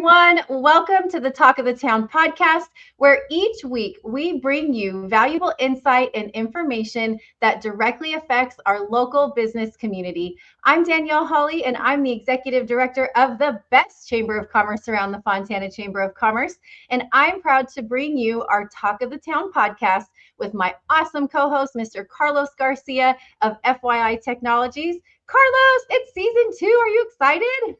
everyone. Welcome to the Talk of the Town podcast, where each week we bring you valuable insight and information that directly affects our local business community. I'm Danielle Hawley, and I'm the executive director of the best chamber of commerce around the Fontana Chamber of Commerce. And I'm proud to bring you our Talk of the Town podcast with my awesome co-host, Mr. Carlos Garcia of FYI Technologies. Carlos, it's season 2. Are you excited?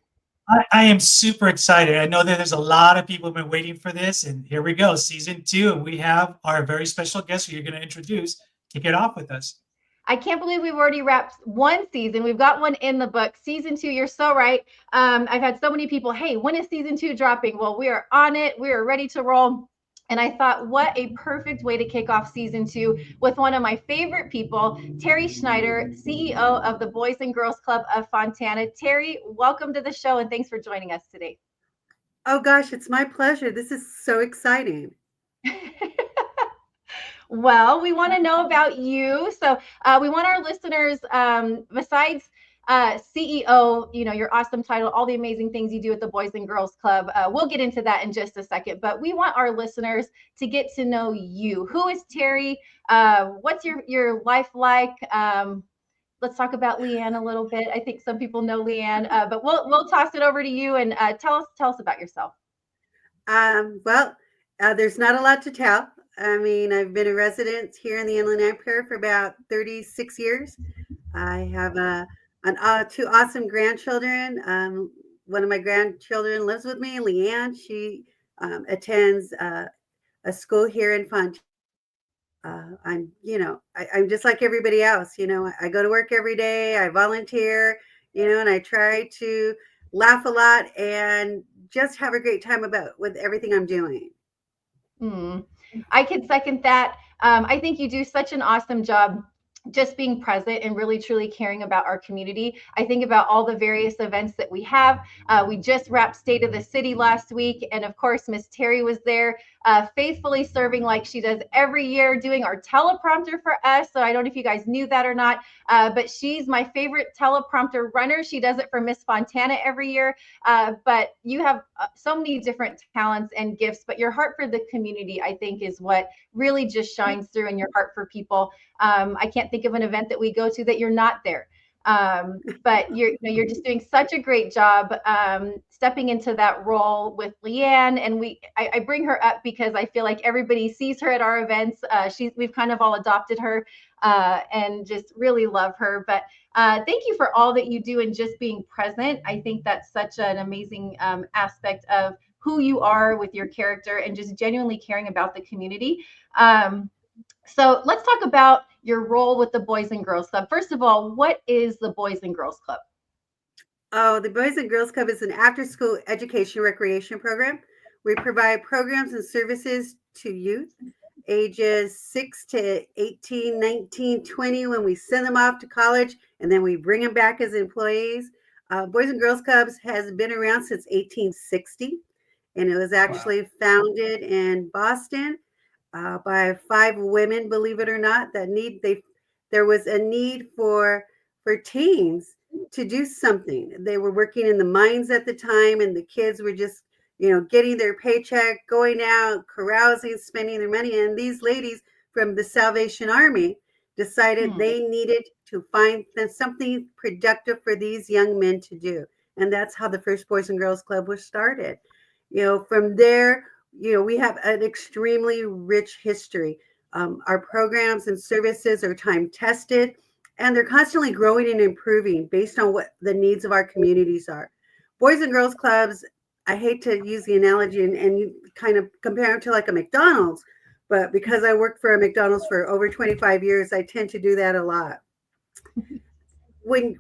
I am super excited. I know that there's a lot of people who've been waiting for this, and here we go, season 2, and we have our very special guest who you're going to introduce. Kick it off with us. I can't believe we've already wrapped one season. We've got one in the book. Season 2, you're so right. I've had so many people, hey, when is season 2 dropping? Well, we are on it. We are ready to roll. And I thought, what a perfect way to kick off season 2 with one of my favorite people, Terrie Schneider, CEO of the Boys and Girls Club of Fontana. Terrie, welcome to the show, and thanks for joining us today. Oh, gosh, it's my pleasure. This is so exciting. Well, we want to know about you. So we want our listeners, besides CEO, your awesome title, all the amazing things you do at the Boys and Girls Club. We'll get into that in just a second, but we want our listeners to get to know you. Who is Terrie? What's your life like? Let's talk about Leanne a little bit. I think some people know Leanne, but we'll toss it over to you and tell us about yourself. There's not a lot to tell. I mean, I've been a resident here in the Inland Empire for about 36 years. I have two awesome grandchildren. One of my grandchildren lives with me, Leanne. She attends a school here in Fontana. I'm just like everybody else. I go to work every day. I volunteer, and I try to laugh a lot and just have a great time with everything I'm doing. I can second that. I think you do such an awesome job just being present and really truly caring about our community. I think about all the various events that we have. We just wrapped State of the City last week. And of course, Miss Terrie was there faithfully serving like she does every year, doing our teleprompter for us. So I don't know if you guys knew that or not, but she's my favorite teleprompter runner. She does it for Miss Fontana every year. But you have so many different talents and gifts, but your heart for the community, I think, is what really just shines through, in your heart for people. I can't think of an event that we go to that you're not there. But you're just doing such a great job stepping into that role with Leanne. And I bring her up because I feel like everybody sees her at our events. We've kind of all adopted her and just really love her. But thank you for all that you do and just being present. I think that's such an amazing aspect of who you are with your character and just genuinely caring about the community. So let's talk about your role with the Boys and Girls Club. First of all, what is the Boys and Girls Club? Oh, the Boys and Girls Club is an after-school education recreation program. We provide programs and services to youth ages 6 to 18, 19, 20 when we send them off to college, and then we bring them back as employees. Boys and Girls Clubs has been around since 1860, and it was actually founded in Boston by 5 women, believe it or not. There was a need for teens to do something. They were working in the mines at the time, and the kids were just, getting their paycheck, going out, carousing, spending their money. And these ladies from the Salvation Army decided they needed to find something productive for these young men to do. And that's how the first Boys and Girls Club was started. From there, we have an extremely rich history. Our programs and services are time tested, and they're constantly growing and improving based on what the needs of our communities are. Boys and Girls Clubs, I hate to use the analogy and you kind of compare them to like a McDonald's, but because I worked for a McDonald's for over 25 years, I tend to do that a lot. When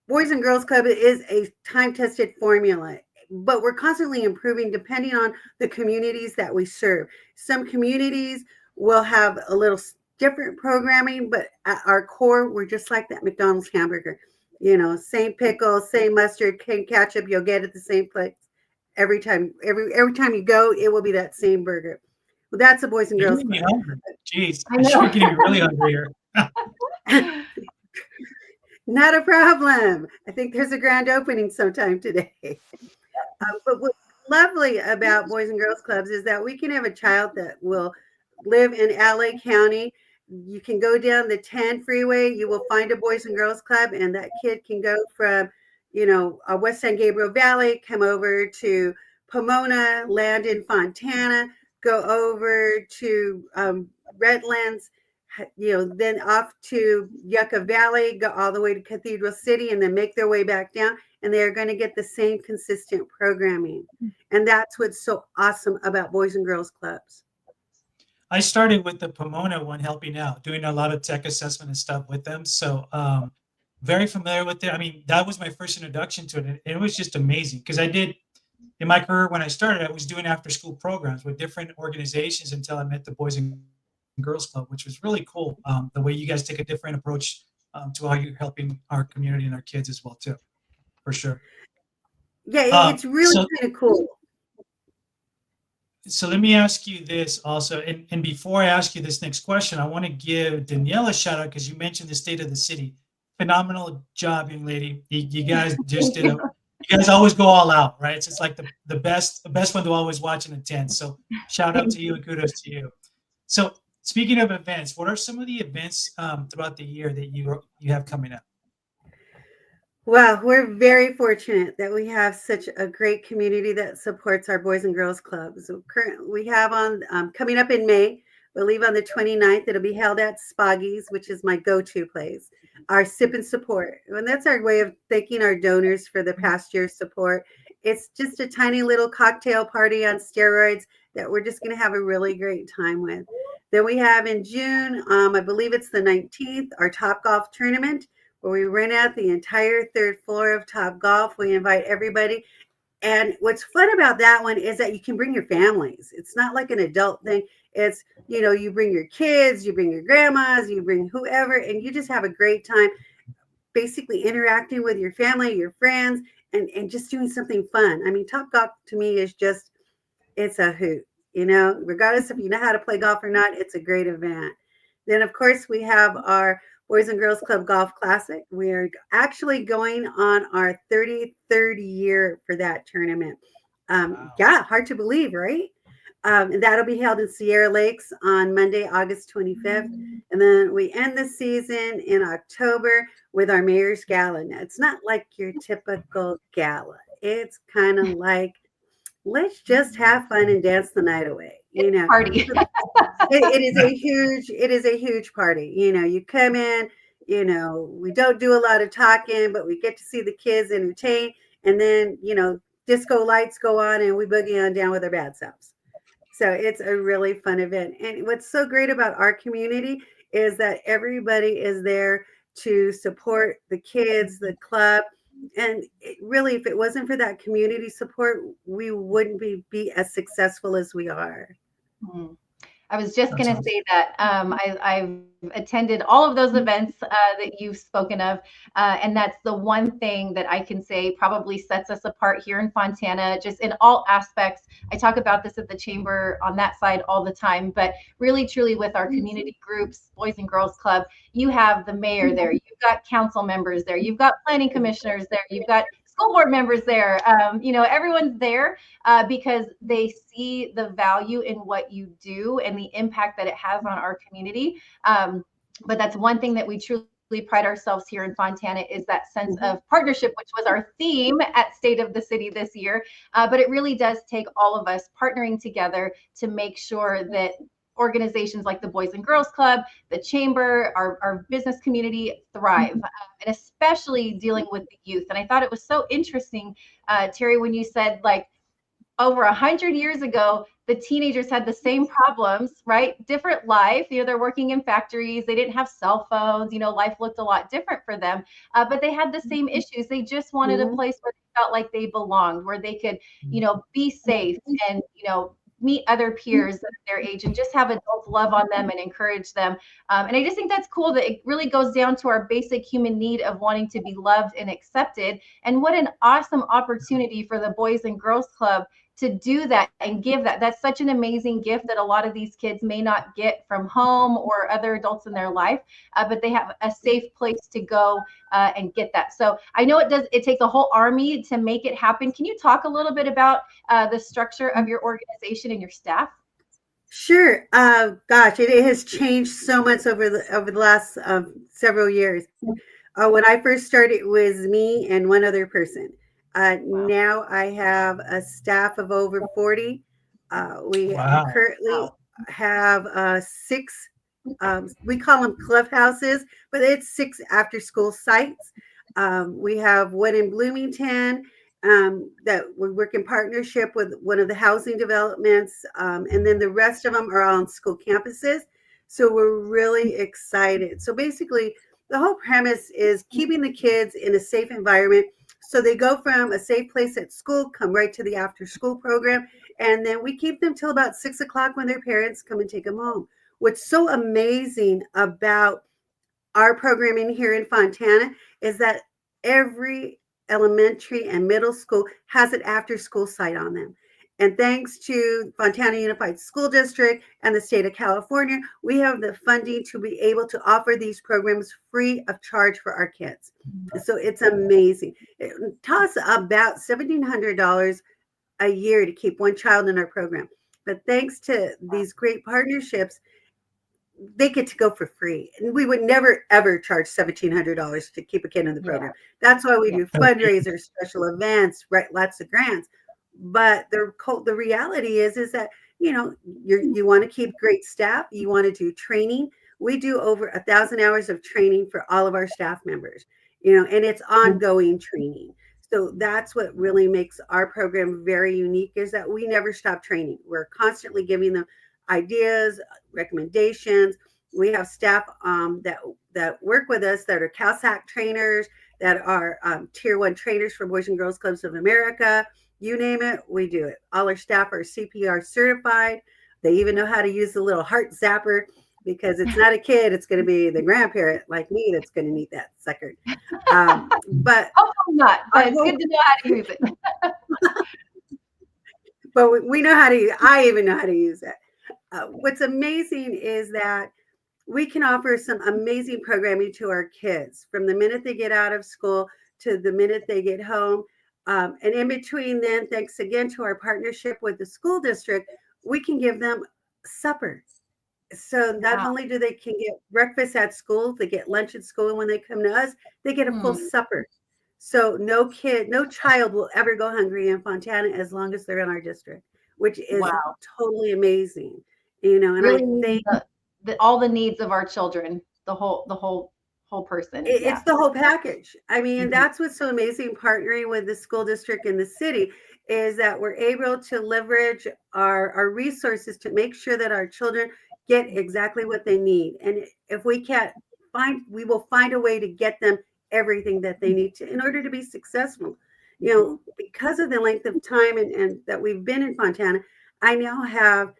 Boys and Girls Club is a time tested formula, but we're constantly improving depending on the communities that we serve. Some communities will have a little different programming, but at our core, we're just like that McDonald's hamburger. Same pickle, same mustard, same ketchup. You'll get it the same place every time. Every time you go, it will be that same burger. Well, that's a Boys and Girls Club. Jeez, I'm getting really hungry here. Not a problem. I think there's a grand opening sometime today. But lovely about Boys and Girls Clubs is that we can have a child that will live in LA County. You can go down the 10 freeway, you will find a Boys and Girls Club, and that kid can go from, West San Gabriel Valley, come over to Pomona, land in Fontana, go over to Redlands, then off to Yucca Valley, go all the way to Cathedral City, and then make their way back down. And they're going to get the same consistent programming. And that's what's so awesome about Boys and Girls Clubs. I started with the Pomona one, helping out, doing a lot of tech assessment and stuff with them. So very familiar with it. I mean, that was my first introduction to it. And it was just amazing because I did, in my career when I started, I was doing after school programs with different organizations until I met the Boys and Girls Club, which was really cool. The way you guys take a different approach to how you're helping our community and our kids as well too, for sure. Yeah, it's really kind of cool. So let me ask you this also, and before I ask you this next question, I want to give Danielle a shout out because you mentioned the state of the city. Phenomenal job, young lady. You guys just did you guys always go all out, right? It's just like the best one to always watch and attend. So shout out to you and kudos to you. So speaking of events, what are some of the events throughout the year that you have coming up? Well, we're very fortunate that we have such a great community that supports our Boys and Girls Clubs. So we have on coming up in May, we'll leave on the 29th. It'll be held at Spoggy's, which is my go-to place, our Sip and Support. And that's our way of thanking our donors for the past year's support. It's just a tiny little cocktail party on steroids that we're just going to have a really great time with. Then we have in June, I believe it's the 19th, our Top Golf tournament, where we rent out the entire third floor of Top Golf. We invite everybody. And what's fun about that one is that you can bring your families. It's not like an adult thing. It's, you bring your kids, you bring your grandmas, you bring whoever, and you just have a great time basically interacting with your family, your friends, and just doing something fun. I mean, Top Golf to me is just, it's a hoot, regardless if you know how to play golf or not, it's a great event. Then, of course, we have our Boys and Girls Club Golf Classic. We are actually going on our 33rd year for that tournament. Wow. Yeah, hard to believe, right? And that'll be held in Sierra Lakes on Monday, August 25th. And then we end the season in October with our Mayor's Gala. Now, it's not like your typical gala. It's kind of like, let's just have fun and dance the night away. Party. It is a huge party. You come in, we don't do a lot of talking, but we get to see the kids entertain. And then, disco lights go on and we boogie on down with our bad selves. So it's a really fun event. And what's so great about our community is that everybody is there to support the kids, the club. And really, if it wasn't for that community support, we wouldn't be as successful as we are. I was just going to say that I've attended all of those events that you've spoken of. And that's the one thing that I can say probably sets us apart here in Fontana, just in all aspects. I talk about this at the chamber on that side all the time, but really, truly with our community groups, Boys and Girls Club, you have the mayor there, you've got council members there, you've got planning commissioners there, you've got school board members there. Everyone's there because they see the value in what you do and the impact that it has on our community. But that's one thing that we truly pride ourselves here in Fontana is that sense of partnership, which was our theme at State of the City this year. But it really does take all of us partnering together to make sure that organizations like the Boys and Girls Club, the Chamber, our business community thrive, and especially dealing with the youth. And I thought it was so interesting, Terrie, when you said like over 100 years ago, the teenagers had the same problems, right? Different life, they're working in factories. They didn't have cell phones, life looked a lot different for them, but they had the same issues. They just wanted a place where they felt like they belonged, where they could, be safe and, meet other peers that are their age and just have adults love on them and encourage them. And I just think that's cool that it really goes down to our basic human need of wanting to be loved and accepted. And what an awesome opportunity for the Boys and Girls Club to do that and give that. That's such an amazing gift that a lot of these kids may not get from home or other adults in their life, but they have a safe place to go and get that. So I know it takes a whole army to make it happen. Can you talk a little bit about the structure of your organization and your staff? Sure. Gosh, it has changed so much over the last several years. When I first started, it was me and one other person. Now I have a staff of over 40. We Wow. currently have 6, we call them clubhouses, but it's 6 after school sites. We have one in Bloomington that we work in partnership with one of the housing developments. And then the rest of them are on school campuses. So we're really excited. So basically, the whole premise is keeping the kids in a safe environment. So they go from a safe place at school, come right to the after school program. And then we keep them till about 6 o'clock when their parents come and take them home. What's so amazing about our programming here in Fontana is that every elementary and middle school has an after school site on them. And thanks to Fontana Unified School District and the state of California, we have the funding to be able to offer these programs free of charge for our kids. So it's amazing. It costs about $1,700 a year to keep one child in our program. But thanks to these great partnerships, they get to go for free. And we would never, ever charge $1,700 to keep a kid in the program. That's why we do fundraisers, special events, write lots of grants. But the reality is that, you want to keep great staff. You want to do training. We do over 1,000 hours of training for all of our staff members, and it's ongoing training. So that's what really makes our program very unique, is that we never stop training. We're constantly giving them ideas, recommendations. We have staff that work with us that are CalSAC trainers, that are Tier 1 trainers for Boys and Girls Clubs of America. You name it, we do it. All our staff are CPR certified. They even know how to use the little heart zapper, because it's not a kid, it's going to be the grandparent like me that's going to need that sucker. But hopefully not, but it's good to know how to use it. But we know how to I even know how to use it. What's amazing is that we can offer some amazing programming to our kids from the minute they get out of school to the minute they get home. And in between then, thanks again to our partnership with the school district, we can give them supper. So not only do they can get breakfast at school, they get lunch at school, and when they come to us, they get a full supper. So no child will ever go hungry in Fontana as long as they're in our district, which is totally amazing. And really, I think all the needs of our children, the whole person. It's the whole package. I mean, that's what's so amazing partnering with the school district and the city, is that we're able to leverage our resources to make sure that our children get exactly what they need. And if we can't we will find a way to get them everything that they need to in order to be successful. Because of the length of time and that we've been in Fontana, I now have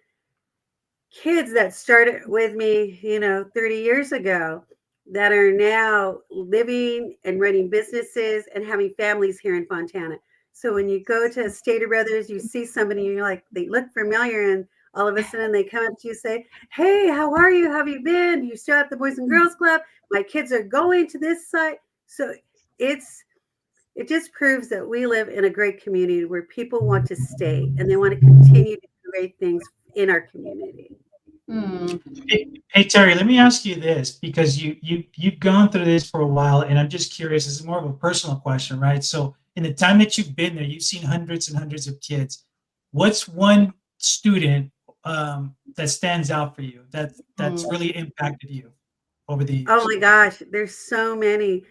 kids that started with me, 30 years ago, that are now living and running businesses and having families here in Fontana. So when you go to Stater Brothers, you see somebody and you're like, they look familiar, and all of a sudden they come up to you and say, "Hey, how are you? How have you been? You still at the Boys and Girls Club? My kids are going to this site." So it just proves that we live in a great community where people want to stay and they want to continue to do great things in our community. Hey, Terrie, let me ask you this, because you've gone through this for a while, and I'm just curious. This is more of a personal question, right? So in the time that you've been there, you've seen hundreds and hundreds of kids. What's one student that stands out for you that's really impacted you over the years? Oh my gosh, there's so many.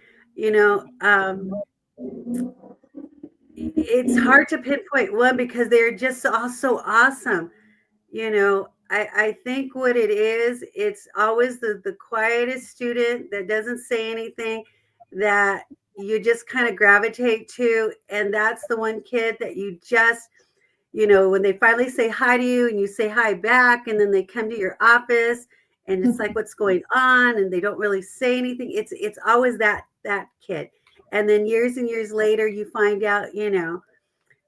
It's hard to pinpoint one because they're just all so awesome. I think what it is, it's always the quietest student that doesn't say anything, that you just kind of gravitate to. And that's the one kid that you just, when they finally say hi to you and you say hi back, and then they come to your office and it's like, what's going on? And they don't really say anything. It's always that kid. And then years and years later, you find out,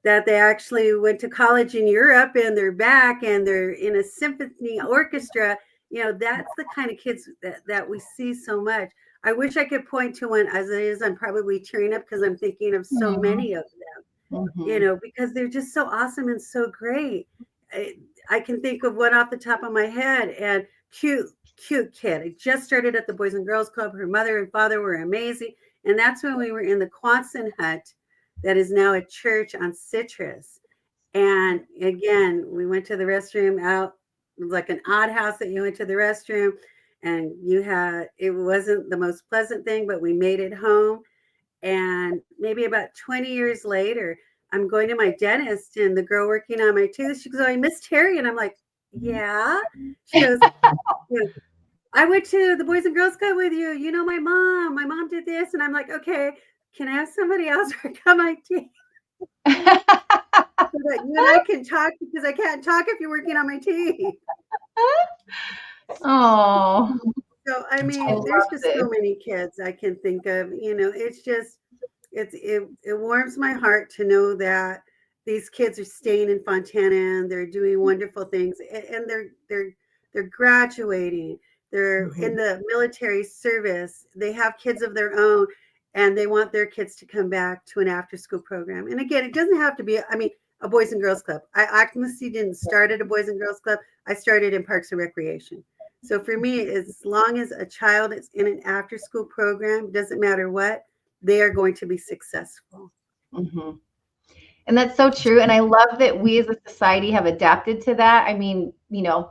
that they actually went to college in Europe and they're back and they're in a symphony orchestra. That's the kind of kids that we see so much. I wish I could point to one. As it is, I'm probably tearing up because I'm thinking of so many of them, because they're just so awesome and so great. I can think of one off the top of my head, and cute kid. I just started at the Boys and Girls Club. Her mother and father were amazing. And that's when we were in the Quonset hut that is now a church on Citrus. And again, we went to the restroom out. It was like an odd house that you went to the restroom, and it wasn't the most pleasant thing, but we made it home. And maybe about 20 years later, I'm going to my dentist, and the girl working on my tooth, she goes, "Oh, I miss Terrie." And I'm like, "Yeah." She goes, "I went to the Boys and Girls Club with you. You know my mom. My mom did this." And I'm like, "Okay, can I have somebody else work on my teeth so that you and I can talk, because I can't talk if you're working on my teeth." Oh, So, I mean, there's just so many kids I can think of. It's just, it warms my heart to know that these kids are staying in Fontana and they're doing wonderful things, and they're graduating. They're in the military service. They have kids of their own, and they want their kids to come back to an after-school program. And again, it doesn't have to be, a Boys and Girls Club. I actually didn't start at a Boys and Girls Club. I started in Parks and Recreation. So for me, as long as a child is in an after-school program, doesn't matter what, they are going to be successful. And that's so true. And I love that we as a society have adapted to that. I mean,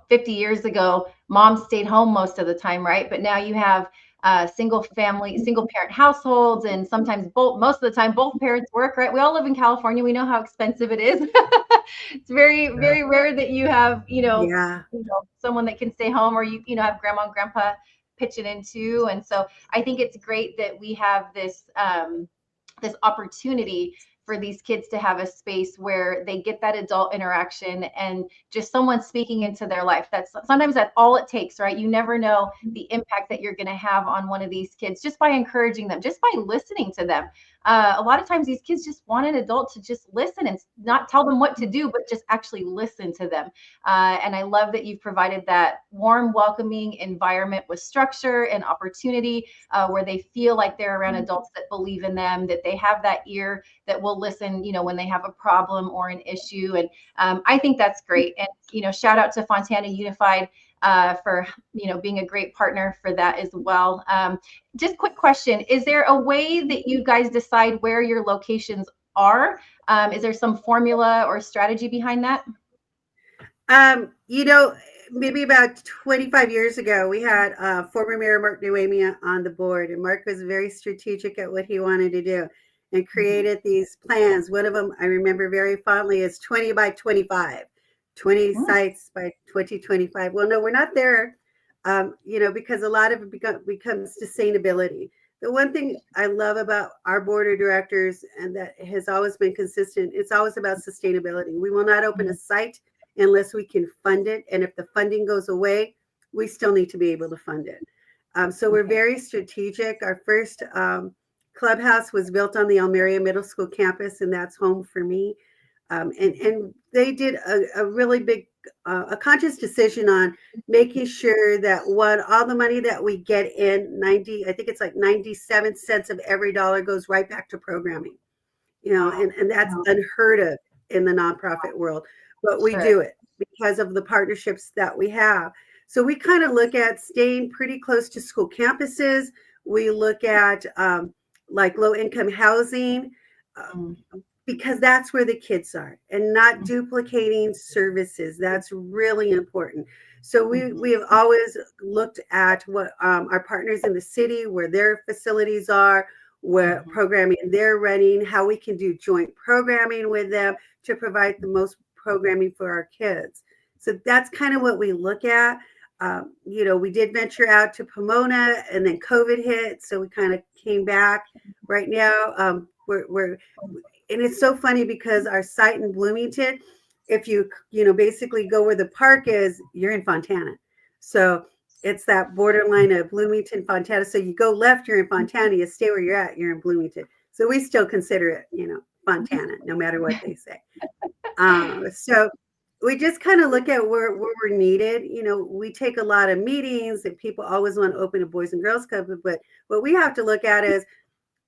50 years ago, moms stayed home most of the time, right? But now you have single parent households, and sometimes most of the time, both parents work, right? We all live in California. We know how expensive it is. It's very, very rare that you have, someone that can stay home, or you have grandma and grandpa pitching in too. And so I think it's great that we have this opportunity for these kids to have a space where they get that adult interaction and just someone speaking into their life. Sometimes that's all it takes, right? You never know the impact that you're going to have on one of these kids just by encouraging them, just by listening to them. A lot of times these kids just want an adult to just listen and not tell them what to do, but just actually listen to them. And I love that you've provided that warm, welcoming environment with structure and opportunity, where they feel like they're around adults that believe in them, that they have that ear that will listen, when they have a problem or an issue. And I think that's great. And, shout out to Fontana Unified for being a great partner for that as well. Just quick question: is there a way that you guys decide where your locations are? Is there some formula or strategy behind that? Maybe about 25 years ago, we had former Mayor Mark Nuemia on the board, and Mark was very strategic at what he wanted to do and created these plans. One of them I remember very fondly is 20 by 25. 20 sites by 2025. Well, no, we're not there, because a lot of it becomes sustainability. The one thing I love about our board of directors, and that has always been consistent, it's always about sustainability. We will not open a site unless we can fund it. And if the funding goes away, we still need to be able to fund it. So we're very strategic. Our first clubhouse was built on the Almeria Middle School campus, and that's home for me. And they did a really big, a conscious decision on making sure that all the money that we get in, I think it's like 97 cents of every dollar goes right back to programming, and that's unheard of in the nonprofit world. But we do it because of the partnerships that we have. So we kind of look at staying pretty close to school campuses. We look at like low-income housing, because that's where the kids are, and not duplicating services. That's really important. So we have always looked at what our partners in the city, where their facilities are, what programming they're running, how we can do joint programming with them to provide the most programming for our kids. So that's kind of what we look at. We did venture out to Pomona, and then COVID hit, so we kind of came back. Right now, and it's so funny because our site in Bloomington, if you basically go where the park is, you're in Fontana. So it's that borderline of Bloomington, Fontana. So you go left, you're in Fontana. You stay where you're at, you're in Bloomington. So we still consider it, Fontana, no matter what they say. So we just kind of look at where we're needed. You know, we take a lot of meetings and people always want to open a Boys and Girls Club, but what we have to look at is,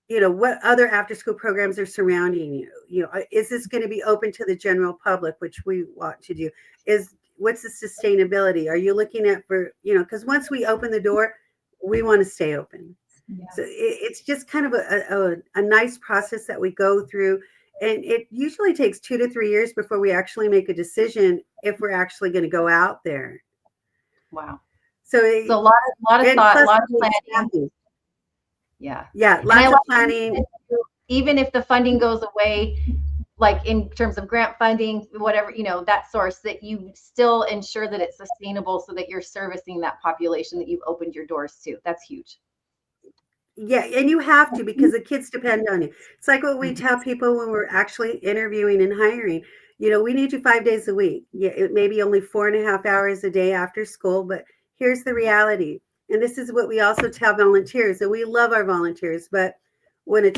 you know, what other after school programs are surrounding you. You know, is this going to be open to the general public, which we want to do? What's the sustainability? Are you looking at for, you know, because once we open the door, we want to stay open. Yeah. So it's just kind of a nice process that we go through. And it usually takes 2 to 3 years before we actually make a decision if we're actually going to go out there. Wow. So a lot of thought, a lot of planning. Staffing. Yeah. Yeah, lots of planning. Even if the funding goes away, like in terms of grant funding, whatever, you know, that source, that you still ensure that it's sustainable so that you're servicing that population that you've opened your doors to. That's huge. Yeah, and you have to, because the kids depend on you. It's like what we tell people when we're actually interviewing and hiring. You know, we need you 5 days a week. Yeah, it may be only 4.5 hours a day after school, but here's the reality. And this is what we also tell volunteers, and we love our volunteers. But when you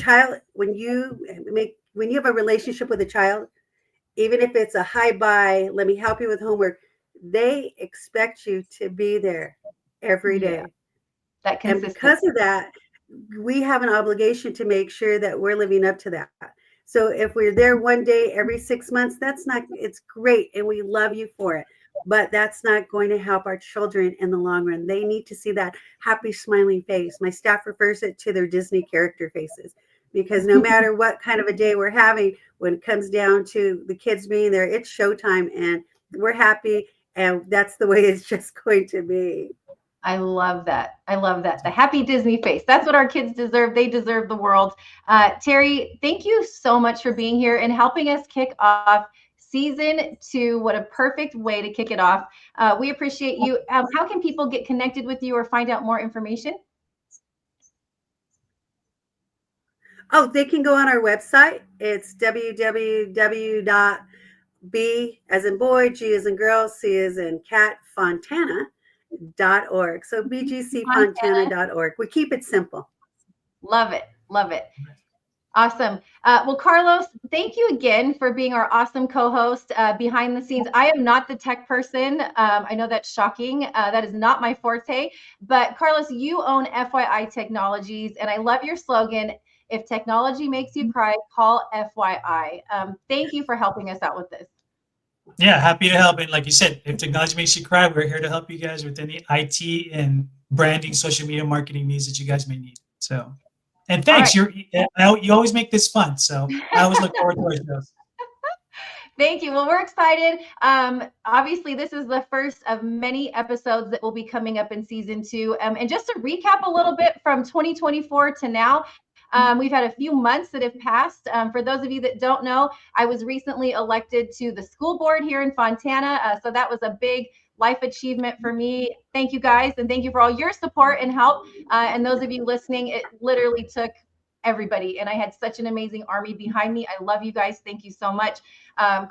have a relationship with a child, even if it's a hi bye, let me help you with homework, they expect you to be there every day. Yeah, that and consistency. Because of that, we have an obligation to make sure that we're living up to that. So if we're there one day every 6 months, it's great. And we love you for it. But that's not going to help our children in the long run. They need to see that happy, smiling face. My staff refers it to their Disney character faces, because no matter what kind of a day we're having, when it comes down to the kids being there, it's showtime and we're happy. And that's the way it's just going to be. I love that. I love that. The happy Disney face. That's what our kids deserve. They deserve the world. Terrie, thank you so much for being here and helping us kick off season 2. What a perfect way to kick it off. We appreciate you. How can people get connected with you or find out more information? Oh, they can go on our website. It's www.b as in boy, G as in girl, C as in cat, Fontana.org. So bgcfontana.org. We keep it simple. Love it. Love it. Awesome. Well, Carlos, thank you again for being our awesome co-host behind the scenes. I am not the tech person. I know that's shocking. That is not my forte. But Carlos, you own FYI Technologies, and I love your slogan, if technology makes you cry, call FYI. Thank you for helping us out with this. Yeah, happy to help. And like you said, if technology makes you cry, we're here to help you guys with any IT and branding, social media marketing needs that you guys may need. So, and thanks. Right. You always make this fun. So I always look forward to our shows. Thank you. Well, we're excited. Obviously, this is the first of many episodes that will be coming up in season 2. And just to recap a little bit from 2024 to now, we've had a few months that have passed. For those of you that don't know, I was recently elected to the school board here in Fontana. So that was a big life achievement for me. Thank you guys. And thank you for all your support and help. And those of you listening, it literally took everybody. And I had such an amazing army behind me. I love you guys. Thank you so much.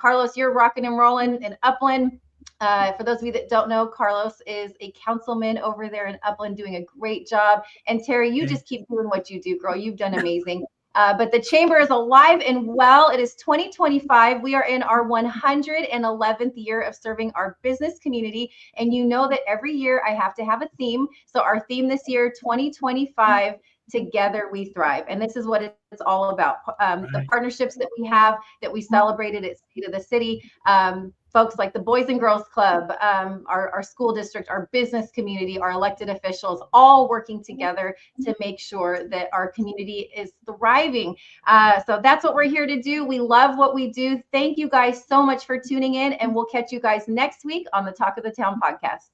Carlos, you're rocking and rolling in Upland. For those of you that don't know, Carlos is a councilman over there in Upland doing a great job. And Terrie, you just keep doing what you do, girl. You've done amazing. But the chamber is alive and well. It is 2025. We are in our 111th year of serving our business community. And you know that every year I have to have a theme. So our theme this year, 2025, Together We Thrive. And this is what it's all about. The partnerships that we have, that we celebrated at State of the City. Folks like the Boys and Girls Club, our school district, our business community, our elected officials, all working together to make sure that our community is thriving. So that's what we're here to do. We love what we do. Thank you guys so much for tuning in, and we'll catch you guys next week on the Talk of the Town podcast.